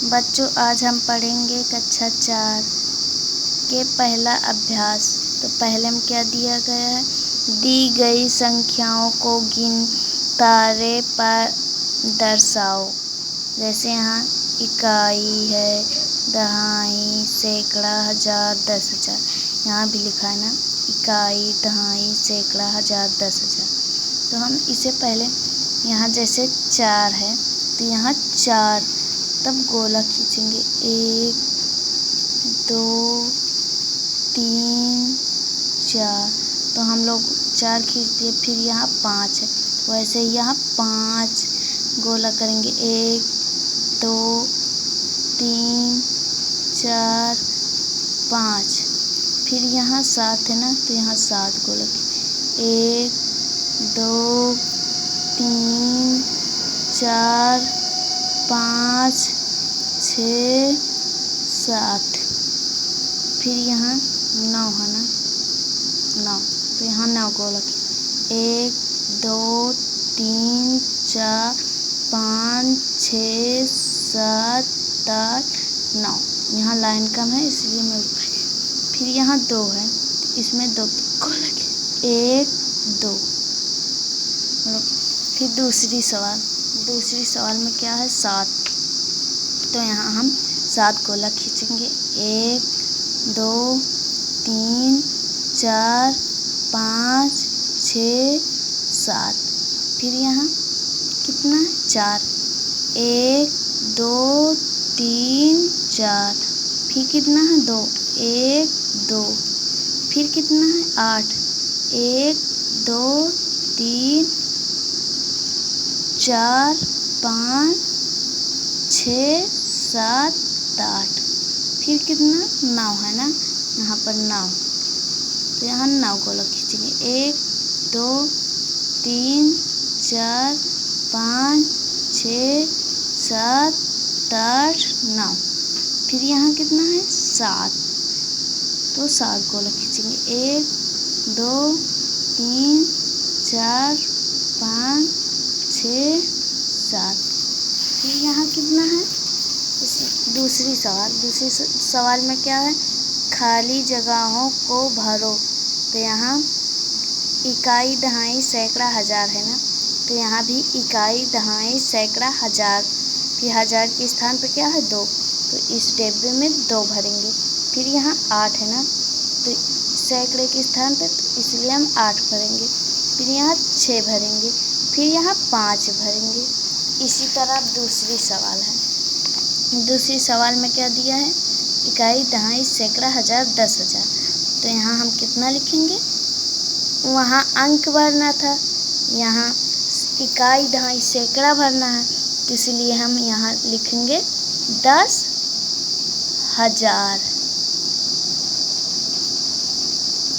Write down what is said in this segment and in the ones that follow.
बच्चों, आज हम पढ़ेंगे कक्षा 4 के पहला अभ्यास। तो पहले में क्या दिया गया है? दी गई संख्याओं को गिन तारे पर दर्शाओ। जैसे यहाँ इकाई है, दहाई, सैकड़ा, हजार, 10,000। यहाँ भी लिखा है ना, इकाई, दहाई, सैकड़ा, हजार, 10,000। तो हम इसे पहले यहाँ जैसे 4 है तो यहाँ 4, तब गोला खींचेंगे 1 2 3 4। तो हम लोग 4 खींच दिए। फिर यहाँ 5 है, वैसे ही यहाँ 5 गोला करेंगे 1 2 3 4 5। फिर यहाँ 7 है ना, तो यहाँ 7 गोला 1 2 3 4 5 6 7। फिर यहाँ 9 है ना, 9, तो यहाँ 9 गोला 1 2 3 4 5 6 7 8 9। यहाँ लाइन कम है इसलिए मैं फिर यहाँ 2 है, इसमें 2 गोला 1 2। फिर दूसरी सवाल में क्या है? 7। तो यहाँ हम 7 गोला खींचेंगे 1 2 3 4 5 6 7। फिर यहाँ कितना है? 4 1 2 3 4। फिर कितना है? 2 1 2। फिर कितना है? 8 1 2 3 4 5 6 7 8। फिर कितना? 9 है ना, यहाँ पर 9। तो यहाँ 9 गोला खींचेंगे 1 2 3 4 5 6 7 8 9। फिर यहाँ कितना है? 7। तो 7 गोला खींचेंगे 1 2 3 4 5 6 7। फिर यहाँ कितना है? दूसरी सवाल में क्या है? खाली जगहों को भरो। तो यहाँ इकाई, दहाई, सैकड़ा, हजार है ना, तो यहाँ भी इकाई, दहाई, सैकड़ा, हजार। फिर हजार के स्थान पर क्या है? 2, तो इस डिब्बे में 2 भरेंगे। फिर यहाँ 8 है ना, तो सैकड़े के स्थान पर, तो इसलिए हम 8 भरेंगे। फिर यहाँ 6 भरेंगे। फिर यहाँ 5 भरेंगे। इसी तरह दूसरी सवाल में क्या दिया है? इकाई, दहाई, सैकड़ा, हजार, 10,000। तो यहाँ हम कितना लिखेंगे? वहाँ अंक भरना था, यहाँ इकाई, दहाई, सैकड़ा भरना है, तो इसलिए हम यहाँ लिखेंगे 10,000।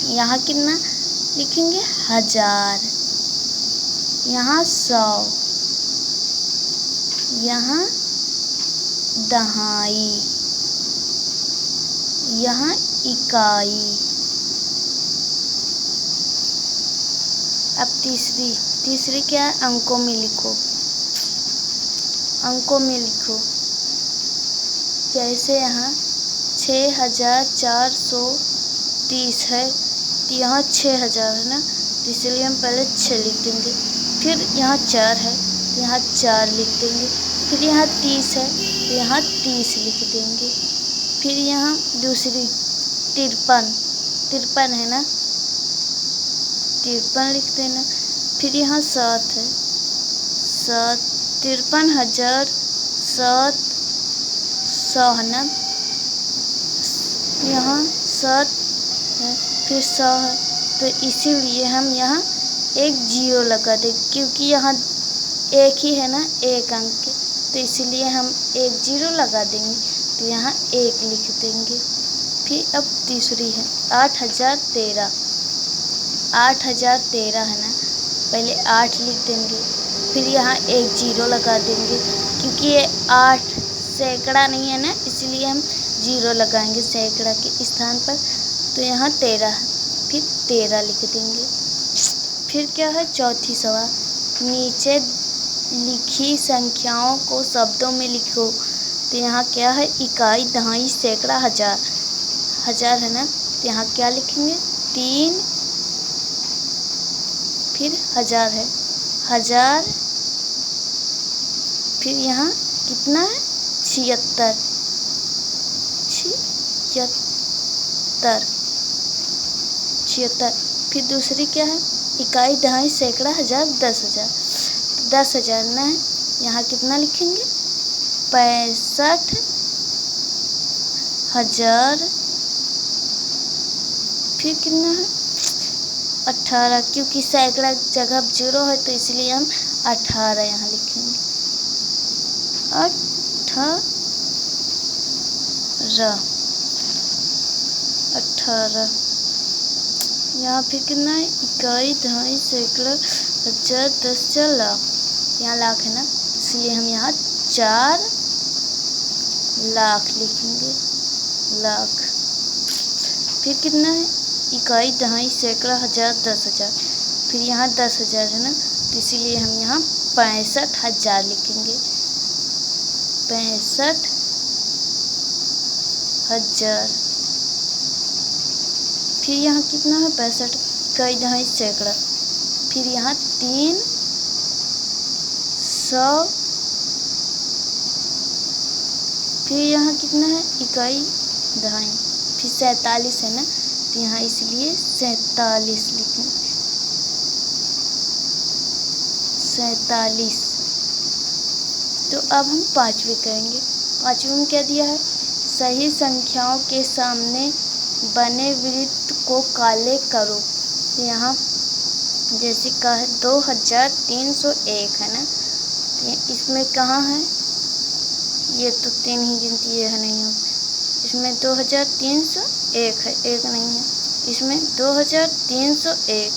यहाँ कितना लिखेंगे? 1000। यहाँ 100। यहाँ दहाई। यहाँ इकाई। अब तीसरी क्या है? अंकों में लिखो। जैसे यहाँ 6430 है, तो यहाँ 6000 है ना, तो इसलिए हम पहले 6 लिख देंगे। फिर यहाँ 4 है, तो यहाँ 4 लिख देंगे। फिर यहाँ 30 है, तो यहाँ 30 लिख देंगे। फिर यहाँ दूसरी 53 है ना, 53 लिख देना। फिर यहाँ 7 है, 53,007 100 है ना, यहाँ 7 है, फिर 100 है, तो इसीलिए हम यहाँ एक 0 लगा दें, क्योंकि यहाँ एक ही है ना, एक अंक, तो इसीलिए हम एक 0 लगा देंगे। तो यहाँ 1 लिख देंगे। फिर अब तीसरी है 8013 है ना, पहले 8 लिख देंगे। फिर यहाँ एक 0 लगा देंगे, क्योंकि ये 8 सैकड़ा नहीं है ना, इसलिए हम 0 लगाएंगे सैकड़ा के स्थान पर। तो यहाँ 13 है, फिर 13 लिख देंगे। फिर क्या है? चौथी सवाल, नीचे लिखी संख्याओं को शब्दों में लिखो। तो यहाँ क्या है, इकाई, दहाई, सैकड़ा, हजार। हजार है ना, तो यहाँ क्या लिखेंगे, 3, फिर हजार है, हजार, फिर यहाँ कितना है, 76, 76। फिर दूसरी क्या है, इकाई, दहाई, सैकड़ा, हजार, 10,000। 10,000 ना है, यहाँ कितना लिखेंगे, 65,000, फिर कितना है, 18, क्योंकि सैकड़ा जगह 0 है तो इसलिए हम 18 यहाँ लिखेंगे, 18। यहाँ फिर कितना है, इकाई, दहाई, सैकड़ा, हजार, 10,000, लाख। यहाँ लाख है ना, इसलिए हम यहाँ 4 लाख लिखेंगे, लाख। फिर कितना है, इकाई, दहाई, सैकड़ा, हजार, 10,000। फिर यहाँ 10,000 है ना, तो इसीलिए हम यहाँ 65,000 लिखेंगे, 65,000। फिर यहाँ कितना है, 65, इकाई, दहाई, सैकड़ा। फिर यहाँ 300। फिर यहाँ कितना है, इकाई, दहाई, फिर 47 है ना, तो यहाँ इसलिए 47 लिखें, 47। तो अब हम पाँचवीं करेंगे। पाँचवीं में क्या दिया है, सही संख्याओं के सामने बने वृत्त को काले करो। यहाँ जैसे कहा है 2301 है ना, इसमें कहाँ है, ये तो 3 ही गिनती है नहीं है, इसमें 2301 है, 1 नहीं है, इसमें 2301,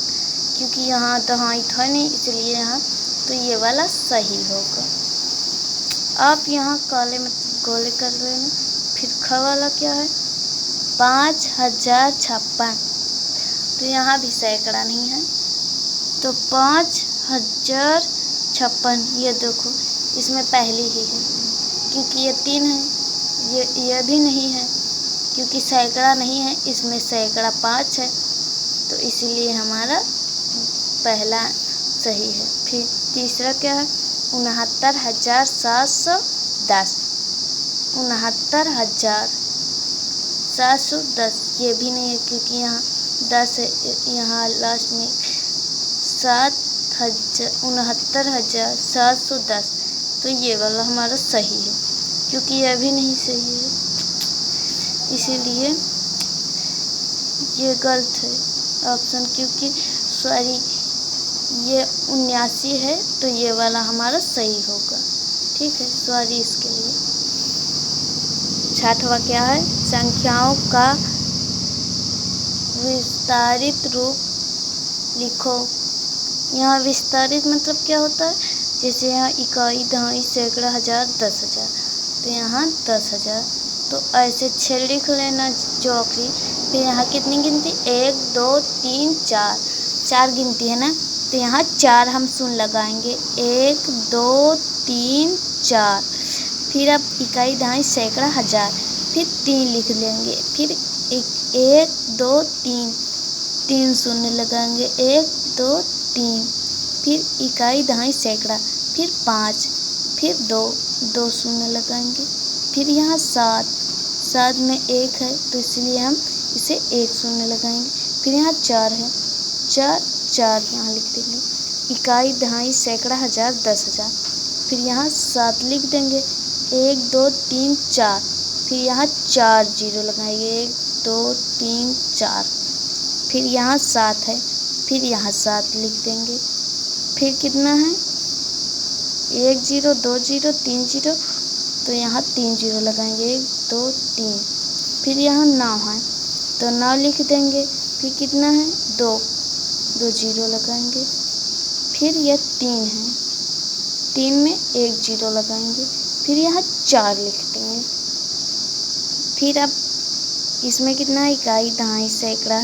क्योंकि यहाँ दहाई था नहीं इसलिए यहाँ, तो ये वाला सही होगा। आप यहाँ काले में गोले कर लेना। फिर ख वाला क्या है, 5056, तो यहाँ भी सैकड़ा नहीं है, तो 5056, ये देखो इसमें पहली ही है, क्योंकि ये 3 है, ये भी नहीं है, क्योंकि सैकड़ा नहीं है, इसमें सैकड़ा 5 है, तो इसलिए हमारा पहला सही है। फिर तीसरा क्या है, 69,710, 69,710, ये भी नहीं है, क्योंकि यहाँ 10 है, यहाँ लास्ट में 69,710, तो ये वाला हमारा सही है, क्योंकि यह भी नहीं सही है, इसीलिए ये गलत है ऑप्शन, क्योंकि सॉरी ये 79 है, तो ये वाला हमारा सही होगा। ठीक है, सॉरी इसके लिए। छठवां क्या है, संख्याओं का विस्तारित रूप लिखो। यहाँ विस्तारित मतलब क्या होता है, जैसे यहाँ इकाई, दहाई, सैकड़ा, हजार, 10,000, तो यहाँ 10,000, तो ऐसे 6 लिख लेना चौकड़ी। फिर यहाँ कितनी गिनती, 1 2 3 4, 4 गिनती है ना, तो यहाँ 4 हम शून्य लगाएंगे, 1 2 3 4। फिर अब इकाई, दहाई, सैकड़ा, हजार, फिर 3 लिख लेंगे, फिर 1 2 3, 3 शून्य लगाएंगे, 1 2 3, फिर इकाई, दहाई, सैकड़ा, फिर 5, फिर 2 2 शून्य लगाएंगे, फिर यहाँ 7 में 1 है, तो इसलिए हम इसे 1 शून्य लगाएंगे, फिर यहाँ 4 है, 4 यहाँ लिख देंगे, इकाई, दहाई, सैकड़ा, हजार, 10,000, फिर यहाँ 7 लिख देंगे, 1 2 3 4, फिर यहाँ 4 0 लगाएंगे, 1 2 3 4, फिर यहाँ 7 है, फिर यहाँ 7 लिख देंगे, फिर कितना है, 1 0 2 0 3 0, तो यहाँ 3 0 लगाएंगे, 1 2 3, फिर यहाँ 9 है, तो 9 लिख देंगे, फिर कितना है, 2 0 लगाएंगे, फिर यह 3 है, 3 में 1 0 लगाएंगे, फिर यहाँ 4 लिख देंगे। फिर अब इसमें कितना है, इकाई, दहाई, सैकड़ा,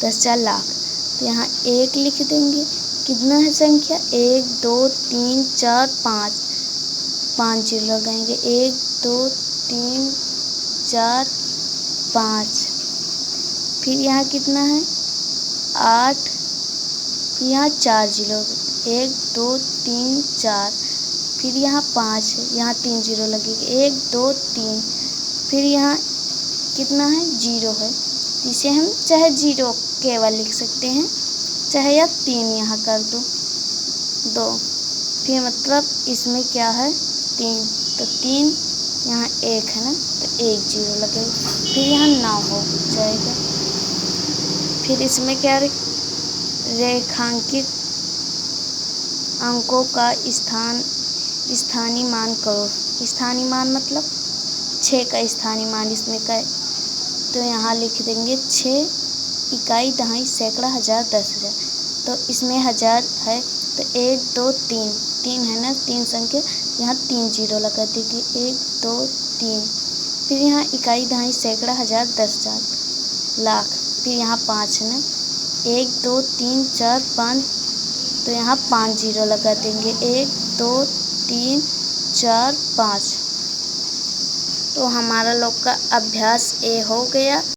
10,000, लाख, तो यहाँ 1 लिख देंगे, कितना है संख्या, 1 2 3 4 5, 5 0 लगाएंगे, 1 2 3 4 5। फिर यहाँ कितना है 8, यहाँ 4 जीरो, 1 2 3 4। फिर यहाँ 5 है, यहाँ 3 जीरो लगेगी, 1 2 3। फिर यहाँ कितना है 0 है, इसे हम चाहे 0 केवल लिख सकते हैं, चाहे या 3 यहाँ कर दो 2। फिर मतलब इसमें क्या है 3, तो 3 यहाँ 1 है ना, तो 1 जीरो लगेगा। फिर यहाँ 9 हो जाएगा। फिर इसमें क्या रेखांकित अंकों का स्थानीय मान करो। स्थानीय मान मतलब 6 का स्थानीय मान इसमें का, तो यहाँ लिख देंगे 6 इकाई दहाई सैकड़ा हज़ार 10,000। तो इसमें 1000 है, तो 1 2 3 3 है ना, 3 संख्या, यहाँ 3 जीरो लगा देंगे, 1 2 3। फिर यहाँ इकाई दहाई सैकड़ा हज़ार 10,000 लाख। फिर यहाँ 5 है ना, 1 2 3 4 5, तो यहाँ 5 जीरो लगा देंगे, 1 2 3 4 5। तो हमारा लोग का अभ्यास ए हो गया।